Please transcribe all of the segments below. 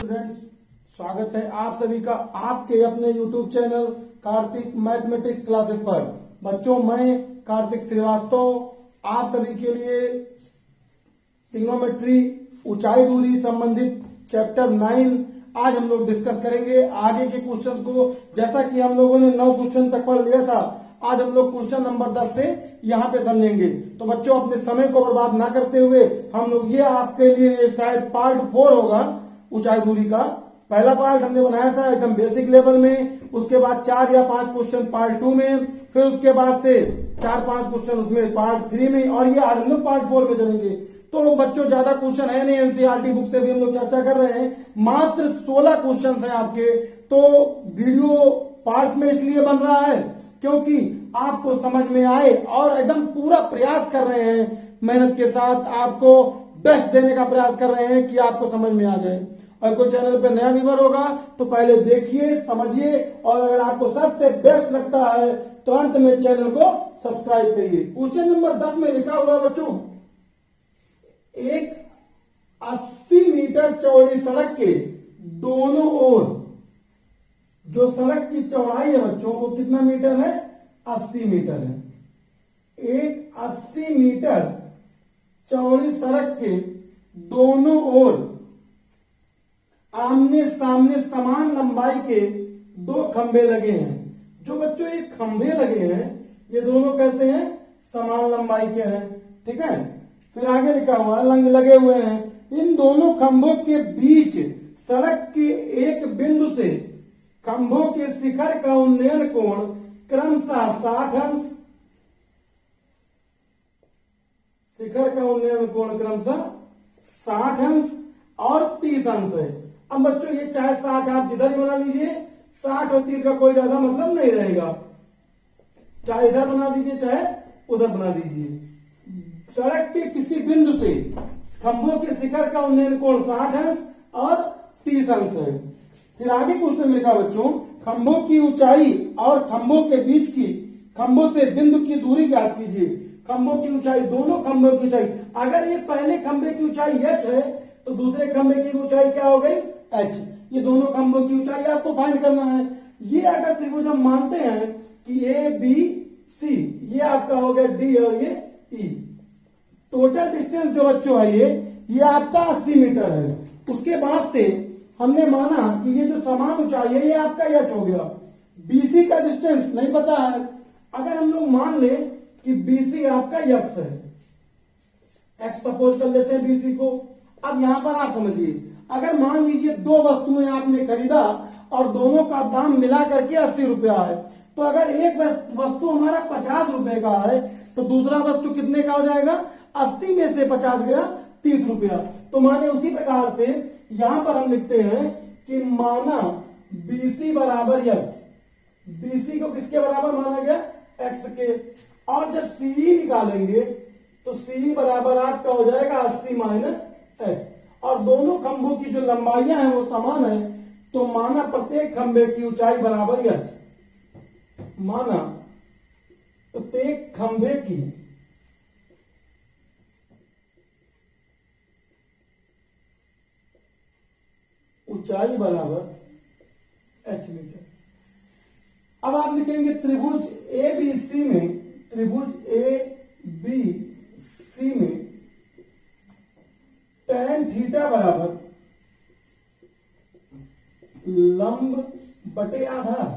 Students, स्वागत है आप सभी का आपके अपने YouTube channel Kartik mathematics classes पर। बच्चों, मैं कार्तिक श्रीवास्तव आप सभी के लिए ट्रिग्नोमेट्री ऊंचाई दूरी संबंधित चैप्टर 9 आज हम लोग डिस्कस करेंगे। आगे के क्वेश्चन को, जैसा कि हम लोगों ने 9 क्वेश्चन तक पढ़ लिया था, आज हम लोग क्वेश्चन नंबर 10 से यहाँ पे समझेंगे। तो बच्चों, अपने समय को बर्बाद ना करते हुए हम लोग, ये आपके लिए शायद पार्ट 4 होगा ऊंचाई दूरी का। पहला पार्ट हमने बनाया था एकदम बेसिक लेवल में, उसके बाद 4 या 5 क्वेश्चन पार्ट 2 में, फिर उसके बाद से 4-5 क्वेश्चन उसमें पार्ट 3 में, और ये आज हम लोग पार्ट 4 में चलेंगे। तो बच्चों, ज्यादा क्वेश्चन है नहीं, एनसीईआरटी बुक से भी हम लोग चर्चा कर रहे हैं। मात्र 16 क्वेश्चन है आपके। तो वीडियो पार्ट में इसलिए बन रहा है क्योंकि आपको समझ में आए, और एकदम पूरा प्रयास कर रहे हैं, मेहनत के साथ आपको बेस्ट देने का प्रयास कर रहे हैं कि आपको समझ में आ जाए। और कोई चैनल पे नया व्यूअर होगा तो पहले देखिए, समझिए, और अगर आपको सबसे बेस्ट लगता है तो अंत में चैनल को सब्सक्राइब करिए। क्वेश्चन नंबर 10 में लिखा हुआ बच्चों, एक 80 मीटर चौड़ी सड़क के दोनों ओर जो सड़क की चौड़ाई है बच्चों, वो कितना मीटर है? 80 मीटर है। एक 80 मीटर चौड़ी सड़क के दोनों ओर आमने सामने समान लंबाई के 2 खंभे लगे हैं। जो बच्चों ये खंभे लगे हैं, ये दोनों कैसे हैं? समान लंबाई के हैं। ठीक है। फिर आगे लिखा हुआ लगे हुए हैं। इन दोनों खंभों के बीच सड़क के एक बिंदु से खंभों के शिखर का उन्नयन कोण क्रमशः 60 अंश, शिखर का उन्नयन कोण क्रमशः 60 अंश और 30 अंश है। अब बच्चों, ये चाहे 60 आप जिधर ही बना लीजिए, 60 और 30 का कोई ज्यादा मतलब नहीं रहेगा। चाहे इधर बना दीजिए, चाहे उधर बना दीजिए। सड़क के किसी बिंदु से खंभों के शिखर का उन्नयन कोण 60 अंश और 30 अंश है। फिर आगे क्वेश्चन लिखा बच्चों, खंभों की ऊंचाई और खंभों के बीच की, खंभों से बिंदु की दूरी ज्ञात कीजिए। खंभों की ऊंचाई, दोनों खंभों की ऊंचाई। अगर ये पहले खंभे की ऊंचाई h है तो दूसरे खंभे की ऊंचाई क्या हो गई? h। ये दोनों खंभों की ऊंचाई आपको फाइंड करना है। ये अगर त्रिभुज हम मानते हैं कि ए बी सी, ये आपका हो गया डी और ये ई। टोटल डिस्टेंस जो बच्चों है ये आपका 80 मीटर है। उसके बाद से हमने माना कि ये जो समान ऊंचाई है ये आपका h हो गया। बीसी का डिस्टेंस नहीं पता है। अगर हम लोग मान ले कि बीसी आपका x है, x सपोज कर लेते हैं बीसी को। अब यहां पर आप समझिए, अगर मान लीजिए 2 वस्तुएं आपने खरीदा और दोनों का दाम मिला करके 80 रुपया है, तो अगर एक वस्तु हमारा 50 रुपए का है तो दूसरा वस्तु कितने का हो जाएगा? 80 में से 50 गया 30 रुपया। तो माने उसी प्रकार से यहां पर हम लिखते हैं कि माना BC बराबर x। BC को किसके बराबर माना गया? x के। और जब CE निकालेंगे तो CE बराबर आपका हो जाएगा 80 माइनस x। और दोनों खंभों की जो लंबाइयां हैं वो समान है, तो माना प्रत्येक खंभे की ऊंचाई बराबर h। माना प्रत्येक खंभे की ऊंचाई बराबर h मीटर। अब आप लिखेंगे त्रिभुज ABC में, त्रिभुज ABC में tan थीटा बराबर लंब बटे आधार।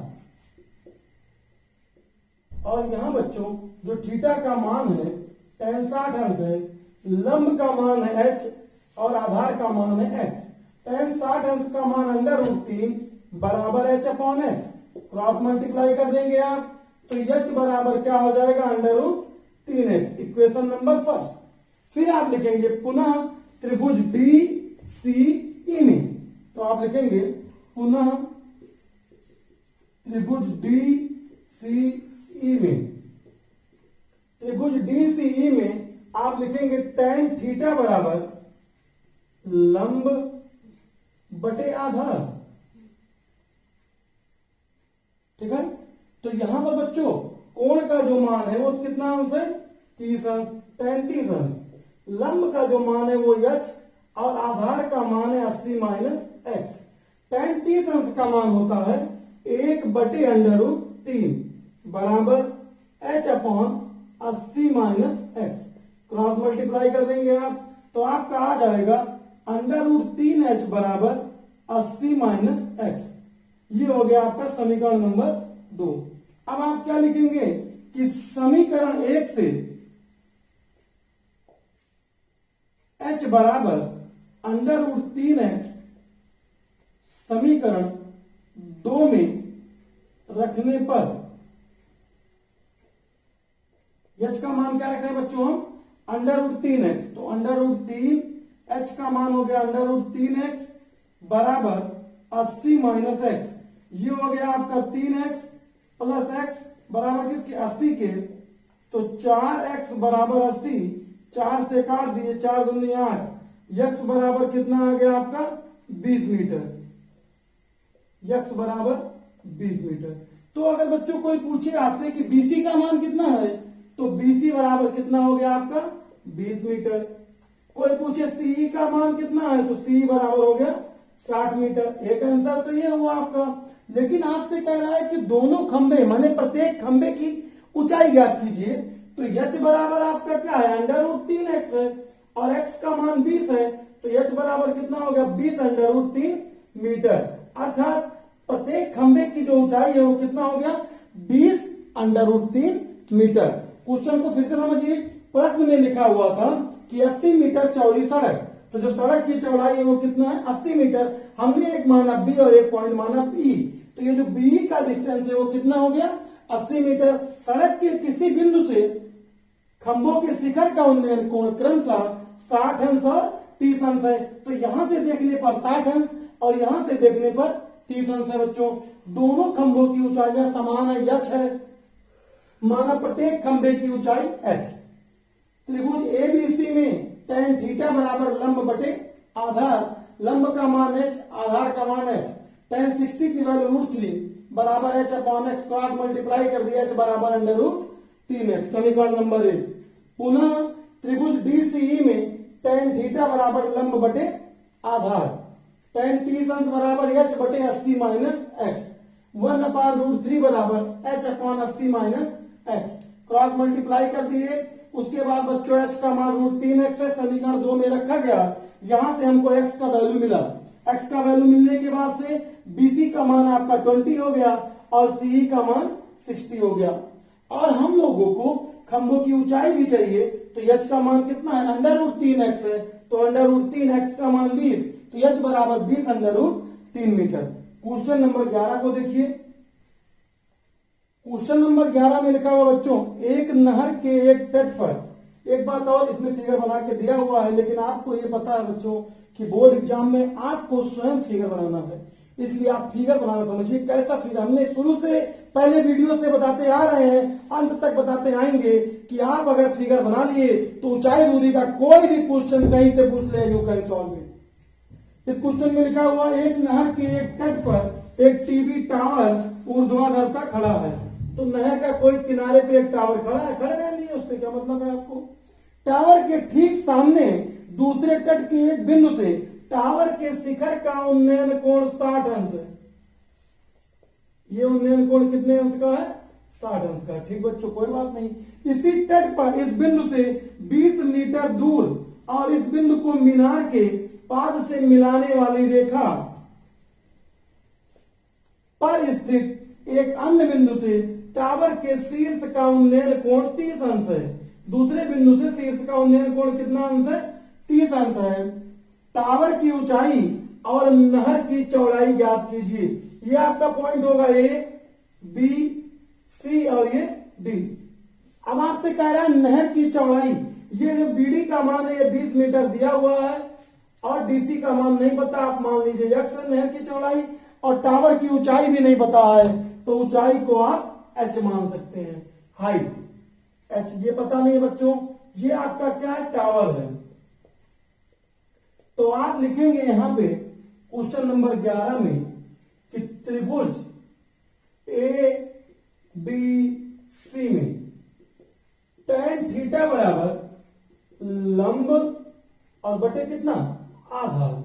और यहां बच्चों जो थीटा का मान है tan 60 अंश है, लंब का मान है h और आधार का मान है x। tan 60 अंश का मान √3 बराबर h/x। क्रॉस मल्टीप्लाई कर देंगे आप तो h बराबर क्या हो जाएगा? √3x। Equation number first. फिर आप लिखेंगे पुनः त्रिभुज DCE में, तो आप लिखेंगे पुनः त्रिभुज DCE में, त्रिभुज DCE में आप लिखेंगे tan थीटा बराबर लंब बटे आधार। ठीक है। तो यहां पर बच्चों कोण का जो मान है वो कितना अंश है? 30 अंश। tan 30 अंश। लंब का जो मान है वो h और आधार का मान है 80 माइनस x। tan 30 अंश का मान होता है 1/√3 बराबर h/80 - x। क्रॉस मल्टीप्लाई कर देंगे आप तो आपका आ जाएगा √3h बराबर 80 - x। ये हो गया आपका समीकरण नंबर 2। अब आप क्या लिखेंगे कि समीकरण 1 से h बराबर √3x समीकरण 2 में रखने पर h का मान क्या रख रहे हैं बच्चों हम √3x, तो √3h का मान हो गया √3x बराबर 80 - x। ये हो गया आपका 3x प्लस x बराबर किसके 80 के, तो 4x बराबर 80, 4 से काट दिए 4 दूनी 8, x बराबर कितना आ गया आपका 20 मीटर, x बराबर 20 मीटर। तो अगर बच्चों कोई पूछे आपसे कि BC का मान कितना है तो BC बराबर कितना हो गया आपका 20 मीटर। कोई पूछे CE का मान कितना है तो CE बराबर हो गया 60 मीटर। एक आंसर तो ये हुआ आपका। लेकिन आपसे कह रहा है कि दोनों खंबे माने प्रत्येक खंबे की ऊंचाई ज्ञात कीजिए, तो h बराबर आपका क्या है √3x है और x का मान 20 है, तो h बराबर कितना हो गया 20 √3 मीटर। अर्थात प्रत्येक खंबे की जो ऊंचाई है वो कितना हो गया 20 √3 मीटर। क्वेश्चन को फिर से समझिए। प्रश्न में लिखा हुआ था कि 80 मीटर चौड़ी सड़क, तो जो सड़क की चौड़ाई है वो कितना है 80 मीटर। हमने एक माना B और एक पॉइंट माना P, तो ये जो B का डिस्टेंस है वो कितना हो गया 80 मीटर। सड़क के किसी बिंदु से खंभों के शिखर का उन्नयन कोण क्रमशः 60 अंश और 30 अंश है। तो यहां से देखने पर 60 अंश और यहां से देखने पर 30 अंश है बच्चों। दोनों खंभों की ऊंचाइयां समान है, h है, माना प्रत्येक खंभे की ऊंचाई h। त्रिभुज ABC में tan थीटा बराबर लंब बटे आधार, लंब का मान h, आधार का मान h, tan 60 की वैल्यू √3 बराबर h/x, क्रॉस मल्टीप्लाई कर दिया h बराबर √3x, समीकरण नंबर 1। पुनः त्रिभुज DCE में tan थीटा बराबर लंब बटे आधार, tan 30 अंश बराबर h बटे 80 - x, 1/√3 बराबर h/80 - x, क्रॉस मल्टीप्लाई कर दिए। उसके बाद बच्चों h का मान √3x है, समीकरण 2 में रखा गया। यहां से हमको x का वैल्यू मिला। x का वैल्यू मिलने के बाद से BC का मान आपका 20 हो गया और CE का मान 60 हो गया। और हम लोगों को खंभों की ऊंचाई भी चाहिए, तो h का मान कितना है √3x है, तो √3x का मान 20, तो h बराबर 20 √3 मीटर। क्वेश्चन नंबर 11 को देखिए। क्वेश्चन नंबर 11 में लिखा हुआ बच्चों, एक नहर के एक तट पर, एक बात और इसमें फिगर बना के दिया हुआ है, लेकिन आपको ये पता है बच्चों कि बोर्ड एग्जाम में आपको स्वयं फिगर बनाना है, इसलिए आप फिगर बनाना समझिए। कैसा फिगर, हमने शुरू से पहले वीडियो से बताते आ रहे हैं, अंत तक बताते आएंगे कि आप अगर फिगर बना लिए तो ऊंचाई दूरी का कोई भी क्वेश्चन कहीं से पूछ ले, यू कैन सॉल्व इट। इस क्वेश्चन में लिखा हुआ, एक नहर के एक तट पर एक टीवी टावर ऊर्ध्वाधर का खड़ा है। तो नहर का कोई किनारे पे एक टावर खड़ा है, खड़े रहने लिए, उससे क्या मतलब है आपको। टावर के ठीक सामने दूसरे तट के एक बिंदु से टावर के शिखर का उन्नयन कोण 60 अंश है। ये उन्नयन कोण कितने अंश का है 60 अंश का। ठीक बच्चों, कोई बात नहीं। इसी तट पर इस बिंदु से 20 मीटर दूर और इस बिंदु को मीनार के पाद से मिलाने वाली रेखा पर स्थित एक अन्य बिंदु से टावर के शीर्ष का उन्नयन कोण 30 अंश है। दूसरे बिंदु से शीर्ष का उन्नयन कोण कितना अंश है 30 अंश है। टावर की ऊंचाई और नहर की चौड़ाई ज्ञात कीजिए। ये आपका पॉइंट होगा A, B, C और ये D। अब आपसे कह रहा है नहर की चौड़ाई, ये जो BD का मान है ये 20 मीटर दिया हुआ है और DC का मान नहीं पता, आप मान लीजिए x है नहर की चौड़ाई, और टावर की ऊंचाई भी नहीं पता है, तो ऊंचाई को आप h मान सकते हैं, हाइट h। ये पता नहीं है बच्चों, ये आपका क्या है टावर है। तो आप लिखेंगे यहां पे क्वेश्चन नंबर 11 में कि त्रिभुज ABC में tan थीटा बराबर लंब और बटे कितना आधार,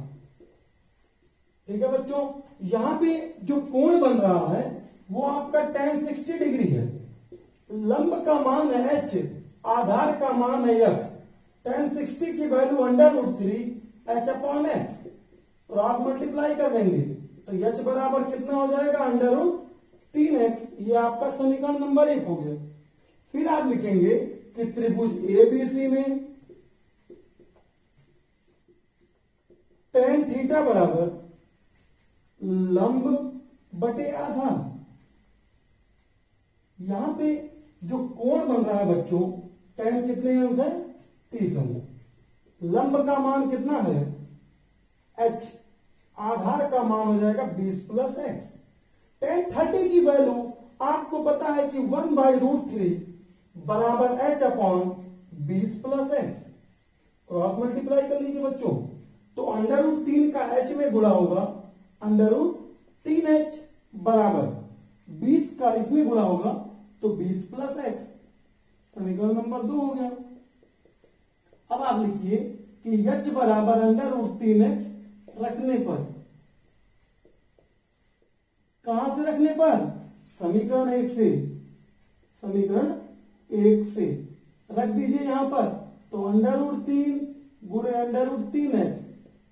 ठीक है बच्चों, यहाँ पे जो कोण बन रहा है वो आपका tan 60 डिग्री है। लंब का मान है h, आधार का मान है x। tan 60 की वैल्यू √3 h अपॉन x, तो आप मल्टीप्लाई कर देंगे तो h बराबर कितना हो जाएगा, √3x। ये आपका समीकरण नंबर 1 हो गया। फिर आप लिखेंगे कि त्रिभुज ABC में tan थीटा बराबर लंब बटे आधार। यहां पे जो कोण बन रहा है बच्चों, tan कितने अंश है, 30 अंश। लंब का मान कितना है, h, आधार का मान हो जाएगा 20 प्लस x। tan 30 की वैल्यू आपको पता है कि 1/√3 बराबर h upon 20 plus x। Cross multiply कर लीजिए बच्चों, तो √3 का h में गुणा होगा, √3h बराबर 20 का इसमें गुणा होगा तो 20 प्लस x। समीकरण नंबर 2 हो गया। अब आप लिखिए कि h बराबर √3x रखने पर, कहां से रखने पर, समीकरण 1 से, समीकरण 1 से रख दीजिए यहां पर, तो √3 गुणे √3h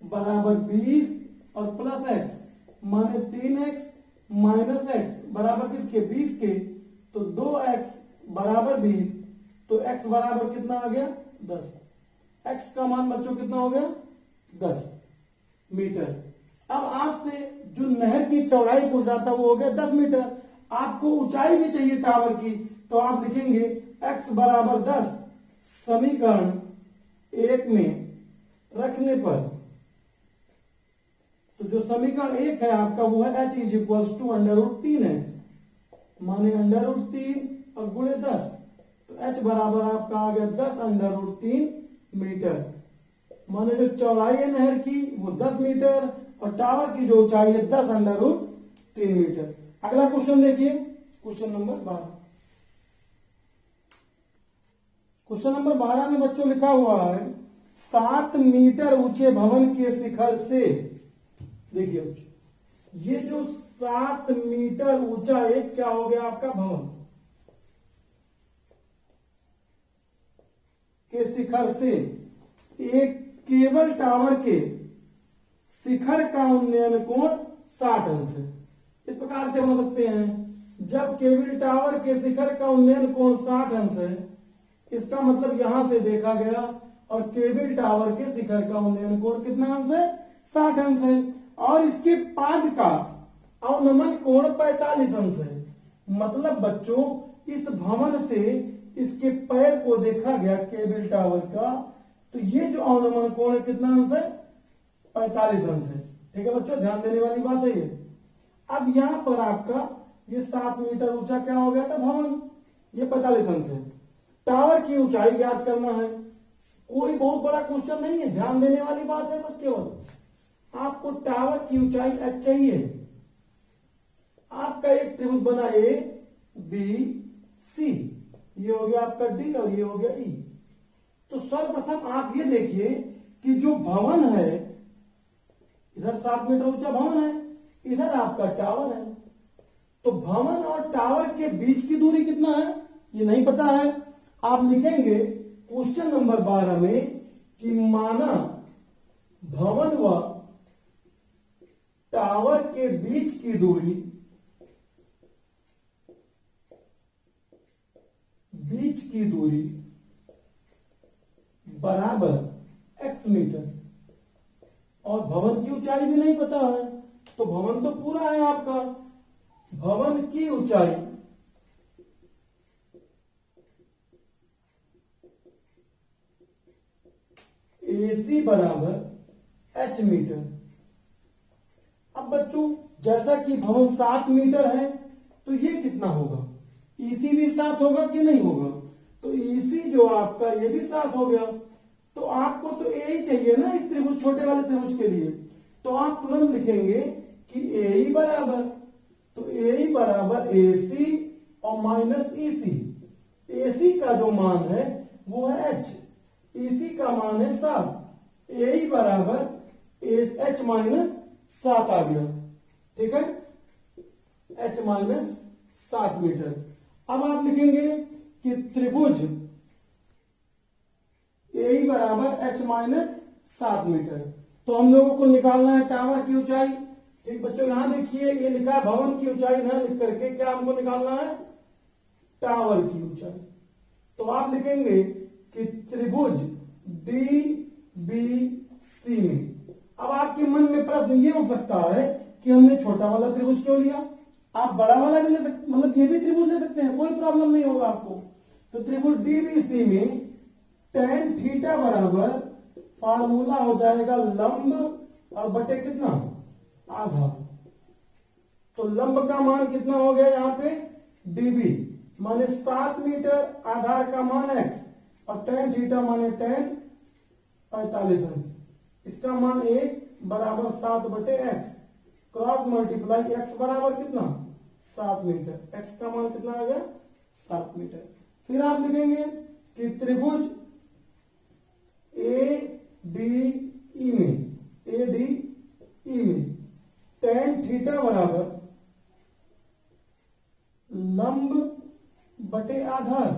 बराबर 20 और प्लस x माने 3x माइनस x बराबर किसके, 20 के, तो 2x बराबर 20, तो x बराबर कितना आ गया, 10। x का मान बच्चों कितना हो गया, 10 मीटर। अब आपसे जो नहर की चौड़ाई पूछ रहा था वो हो गया 10 मीटर। आपको ऊंचाई भी चाहिए टावर की, तो आप लिखेंगे x बराबर 10 समीकरण 1 में रखने पर, तो जो समीकरण 1 है आपका वो है h is equal to √3x माने √3 और गुणे 10, तो h बराबर आपका आ गया 10 √3 मीटर। माने जो चौड़ाई है नहर की वो 10 मीटर और टावर की जो ऊंचाई है 10 √3 मीटर। अगला क्वेश्चन देखिए, क्वेश्चन नंबर 12। क्वेश्चन नंबर 12 में बच्चों लिखा हुआ है 7 मीटर ऊंचे भवन के शिखर से, देखिए ये जो 7 मीटर ऊंचा एक क्या हो गया आपका भवन के शिखर से एक केबल टावर के शिखर का उन्नयन कोण 60 अंश है। इस प्रकार से बना सकते हैं, जब केबल टावर के शिखर का उन्नयन कोण 60 अंश है, इसका मतलब यहां से देखा गया और केबल टावर के शिखर का उन्नयन कोण कितना अंश है, 60 अंश है, और इसके पाद का अवनमन कोण 45 अंश है। मतलब बच्चों इस भवन से इसके पैर को देखा गया केबल टावर का, तो ये जो अवनमन कोण है कितना अंश है, 45 अंश है। ठीक है बच्चों, ध्यान देने वाली बात है ये। अब यहां पर आपका ये 7 मीटर ऊंचा क्या हो गया था भवन, ये 45 अंश है। टावर की ऊंचाई ज्ञात करना है, कोई बहुत बड़ा क्वेश्चन नहीं है, ध्यान देने वाली बात है बस। केवल आपको टावर की ऊंचाई h चाहिए। आपका एक त्रिभुज बना ए बी सी, ये हो गया आपका डी और ये हो गया ई। तो सर्वप्रथम आप ये देखिए कि जो भवन है, इधर 7 मीटर ऊंचा भवन है, इधर आपका टावर है, तो भवन और टावर के बीच की दूरी कितना है ये नहीं पता है। आप लिखेंगे क्वेश्चन नंबर 12 में कि माना भवन व टावर के बीच की दूरी, बराबर x मीटर, और भवन की ऊंचाई भी नहीं पता है, तो भवन तो पूरा है आपका, भवन की ऊंचाई AC बराबर h मीटर। अब बच्चों जैसा कि भवन 7 मीटर है, तो ये कितना होगा, EC भी 7 होगा कि नहीं होगा, तो EC जो आपका ये भी 7 हो गया। तो आपको तो A ही चाहिए ना इस त्रिभुज, छोटे वाले त्रिभुज के लिए, तो आप तुरंत लिखेंगे कि AE बराबर, तो AE बराबर AC और माइनस EC। AC का जो मान है वो है h, EC का मान है 7, AE बराबर h माइनस 7 आ गया, ठीक है, h माइनस 7 मीटर। अब आप लिखेंगे कि त्रिभुज ए बराबर h माइनस 7 मीटर। तो हम लोगों को निकालना है टावर की ऊंचाई। ठीक बच्चों, यहां देखिए ये लिखा है भवन की ऊंचाई ना लिख करके क्या हमको निकालना है, टावर की ऊंचाई। तो आप लिखेंगे कि त्रिभुज डी बी सी में, अब आपके मन में प्रश्न ये हो सकता है कि हमने छोटा वाला त्रिभुज क्यों लिया, आप बड़ा वाला भी ले सकते, मतलब ये भी त्रिभुज ले सकते हैं, कोई प्रॉब्लम नहीं होगा आपको। तो त्रिभुज डीबीसी में tan थीटा बराबर फार्मूला हो जाएगा लंब और बटे कितना, आधा। तो लंब का मान कितना हो गया यहाँ पे, डीबी माने 7 मीटर, आधार का मान x, और tan थीटा माने tan 45 अंश, इसका मान 1 बराबर 7 बटे x, क्रॉस मल्टीप्लाई x बराबर कितना 7 मीटर, x का मान कितना आ गया 7 मीटर। फिर आप लिखेंगे कि त्रिभुज ए डी ई में tan थीटा बराबर लंब बटे आधार,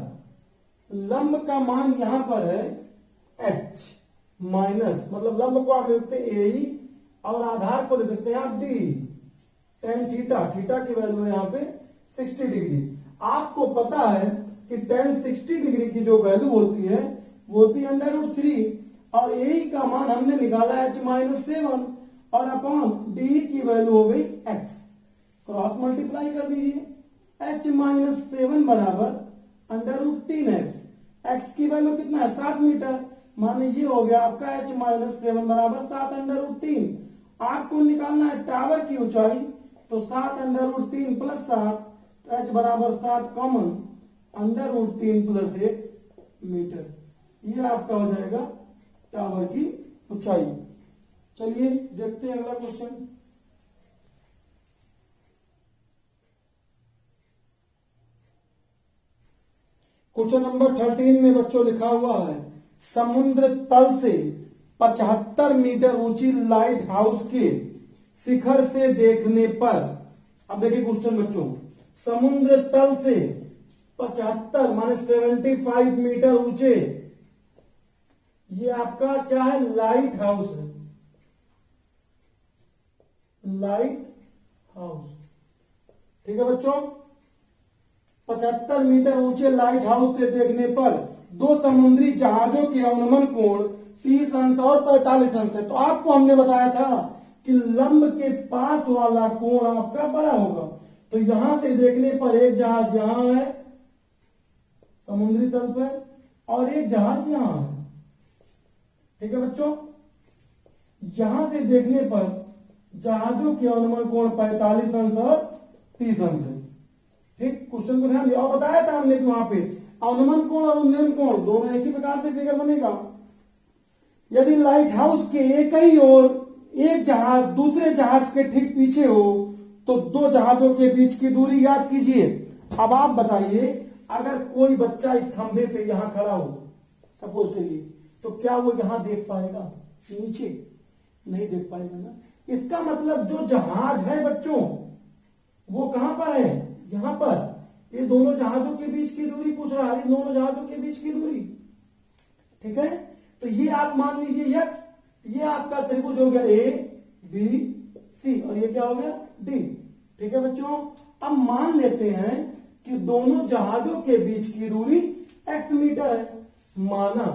लंब का मान यहां पर है h माइनस, मतलब लंब को आप ले सकते हैं ए और आधार को ले सकते हैं आप डी, tan थीटा, थीटा की वैल्यू है यहाँ पे 60 डिग्री। आपको पता है कि tan 60 डिग्री की जो वैल्यू होती है वो होती है √3, और ए का मान हमने निकाला h माइनस 7 और अपॉन डी की वैल्यू हो गई x, क्रॉस मल्टीप्लाई कर दीजिए, h माइनस 7 बराबर √3x, x की वैल्यू कितना है 7 मीटर, माने ये हो गया आपका h माइनस 7 बराबर 7 √3। आपको निकालना है टावर की ऊंचाई, तो 7 √3 प्लस 7, h बराबर 7 कॉमन √3 प्लस 1 मीटर, ये आपका हो जाएगा टावर की ऊंचाई। चलिए देखते हैं अगला क्वेश्चन। क्वेश्चन नंबर 13 में बच्चों लिखा हुआ है समुद्र तल से 75 मीटर ऊंची लाइट हाउस के शिखर से देखने पर, अब देखिए क्वेश्चन बच्चों, समुद्र तल से 75 माने 75 मीटर ऊंचे, ये आपका क्या है, लाइट हाउस है, लाइट हाउस, ठीक है बच्चों। 75 मीटर ऊंचे लाइट हाउस से देखने पर दो समुद्री जहाजों के अवनमन कोण 30 अंश और 45 अंश है। तो आपको हमने बताया था कि लंब के पास वाला कोण आपका बड़ा होगा, तो यहां से देखने पर एक जहाज यहां है समुद्री तल पर और एक जहाज यहां है, ठीक है बच्चों। यहां से देखने पर जहाजों के अवनमन कोण 45 अंश और 30 अंश है, ठीक। क्वेश्चन को ध्यान दिया, और बताया था हमने कि वहां पे अवनमन कोण और उन्नयन कोण दोनों एक ही प्रकार से फिगर बनेगा। यदि लाइट हाउस के एक ही ओर एक जहाज दूसरे जहाज के ठीक पीछे हो तो दो जहाजों के बीच की दूरी याद कीजिए। अब आप बताइए, अगर कोई बच्चा इस खंभे पे यहां खड़ा हो सपोज के लिए, तो क्या वो यहां देख पाएगा, नीचे नहीं देख पाएगा ना। इसका मतलब जो जहाज है बच्चों वो कहां पर है, यहां पर। ये दोनों जहाजों के बीच की दूरी पूछ रहा है, दोनों जहाजों के बीच की दूरी, ठीक है। तो ये आप मान लीजिए x, ये आपका त्रिभुज हो गया ए बी सी और ये क्या हो गया डी, ठीक है बच्चों। अब मान लेते हैं कि दोनों जहाजों के बीच की दूरी x मीटर है, माना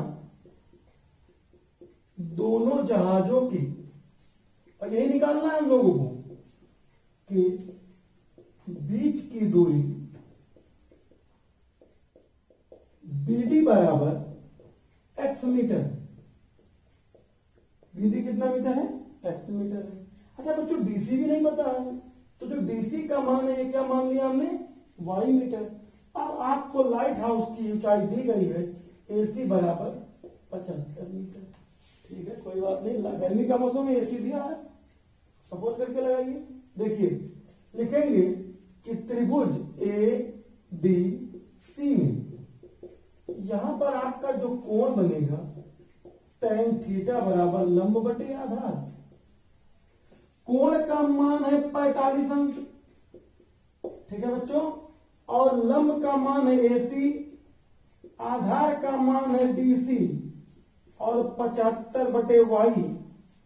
दोनों जहाजों की, और यही निकालना है हम लोगों को कि बीच की दूरी BD बराबर x मीटर, BD कितना मीटर है, x मीटर है। अच्छा बच्चों DC भी नहीं पता है, तो जो DC का मान है ये क्या मान लिया हमने, y मीटर। अब आपको लाइट हाउस की ऊंचाई दी गई है AC बराबर 75 मीटर, ठीक है, कोई बात नहीं, गर्मी का मौसम में AC दिया है, सपोज करके लगाइए। देखिए लिखेंगे कि त्रिभुज ABC में यहां पर आपका जो कोण बनेगा tan थीटा बराबर लंब बटे आधार। कोण का मान है 45 अंश, ठीक है बच्चों, और लंब का मान है AC, आधार का मान है DC, और 75/y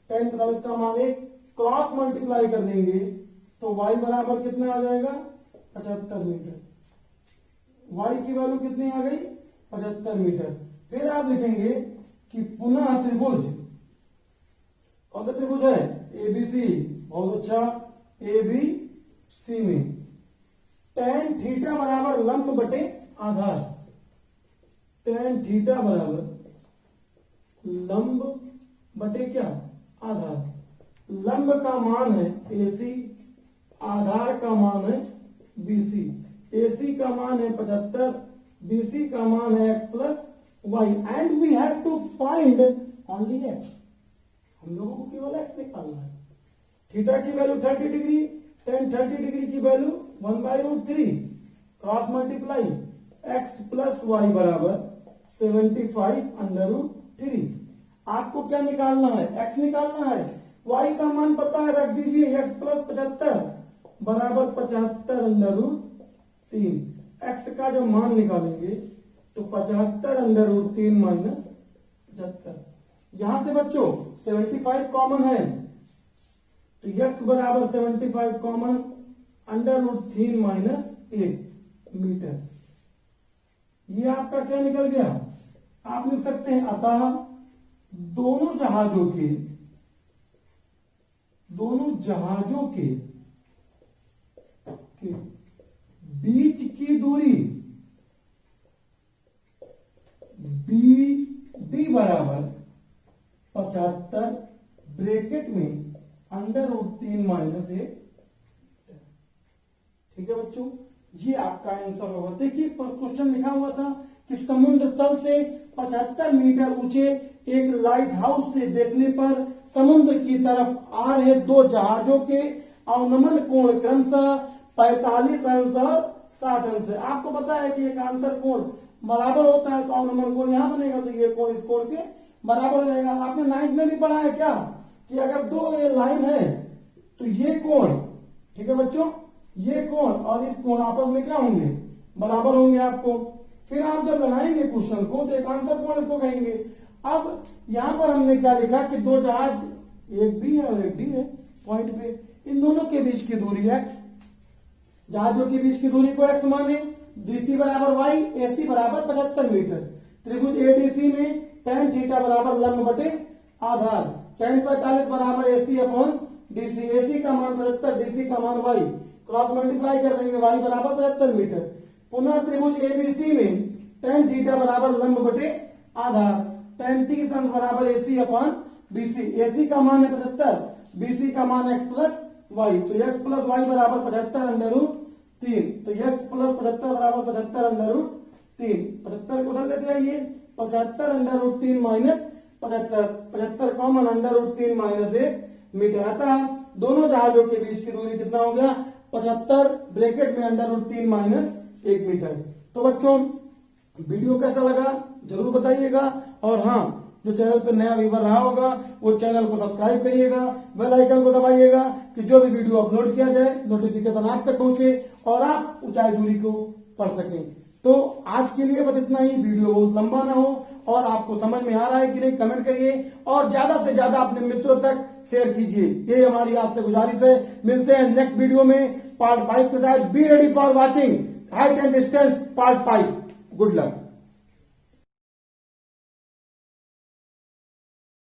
tan 45 का मान है, क्रॉस मल्टीप्लाई कर देंगे तो y बराबर कितना आ जाएगा 75 मीटर। y की वैल्यू कितनी आ गई 75 मीटर। फिर आप लिखेंगे कि पुनः त्रिभुज, कौन सा त्रिभुज है ABC, बहुत अच्छा, ABC में tan थीटा बराबर लंब बटे आधार, tan थीटा बराबर लंब बटे क्या आधार। लंब का मान है AC, आधार का मान है BC। AC का मान है 75, BC का मान है x plus y, and we have to find only x। हम लोगों को केवल x निकालना है। थीटा की वैल्यू 30 डिग्री, tan 30 डिग्री की value 1/√3, cross multiply x plus y बराबर 75/√3। आपको क्या निकालना है, x निकालना है, y का मान पता है, रख दीजिए, x प्लस 75 बराबर 75/√3। x का जब मान निकालेंगे तो 75/√3 माइनस 75। यहां से बच्चों 75 कॉमन है तो x बराबर 75 कॉमन, √3 माइनस 1 मीटर। ये आपका क्या निकल गया, आप लिख सकते हैं अतः दोनों जहाजों के बीच की दूरी BD बराबर 75 ब्रैकेट में √3 माइनस 1। ठीक है बच्चों, ये आपका आंसर होगा। देखिए क्वेश्चन लिखा हुआ था कि समुद्र तल से 75 मीटर ऊंचे एक लाइट हाउस से देखने पर समुद्र की तरफ आ रहे दो जहाजों के अवनमन कोण क्रमशः 45 अंश और 60 अंश है। आपको पता है कि एक अंतर कोण बराबर होता है तो अवनमन कोण यहां बनेगा तो ये कोण इस कोण के बराबर हो जाएगा। आपने 9th में भी पढ़ा है क्या कि अगर दो लाइन है तो ये कोण, ठीक है बच्चों, ये कोण और इस कोण आपस में क्या होंगे, बराबर होंगे आपको। फिर आप जब बनाएंगे क्वेश्चन को तो एक आंसर कोण इसको कहेंगे। अब यहां पर हमने क्या लिखा कि दो जहाज, एक बी है और एक डी है पॉइंट पे, इन दोनों के बीच की दूरी x, जहाजों के बीच की दूरी को x माने, DC बराबर y, AC बराबर 75 मीटर। त्रिभुज ADC में tan थीटा बराबर लंब बटे आधार, tan 45 बराबर AC अपॉन DC, AC का मान 75, DC का मान y, क्रॉस मल्टीप्लाई कर देंगे, y बराबर 75 मीटर। पुनः त्रिभुज ABC में tan थीटा बराबर लंब बटे आधार, tan 30 अंश बराबर AC अपॉन BC। AC का मान है 75, BC का मान x प्लस y, तो x प्लस y बराबर 75/√3, तो x प्लस 75 बराबर 75/√3। 75 को उधर लेते आइए, 75/√3 माइनस 75, 75 कॉमन, √3 माइनस 1 मीटर। अतः दोनों जहाजों के बीच की दूरी कितना हो गया 75 ब्रैकेट में √3 माइनस 1 मीटर। तो बच्चों वीडियो कैसा लगा जरूर बताइएगा, और हाँ जो चैनल पर नया व्यूवर रहा होगा वो चैनल को सब्सक्राइब करिएगा, बेल आइकन को दबाइएगा कि जो भी वीडियो अपलोड किया जाए नोटिफिकेशन आप तक पहुंचे और आप ऊंचाई दूरी को पढ़ सकें। तो आज के लिए बस इतना ही, वीडियो बहुत लंबा ना हो, और आपको समझ में आ रहा है कि नहीं कमेंट करिए और ज्यादा से ज्यादा अपने मित्रों तक शेयर कीजिए, ये हमारी आपसे गुजारिश है। मिलते हैं नेक्स्ट वीडियो में पार्ट 5 के साथ। Be ready for watching height and distance part 5। Good luck.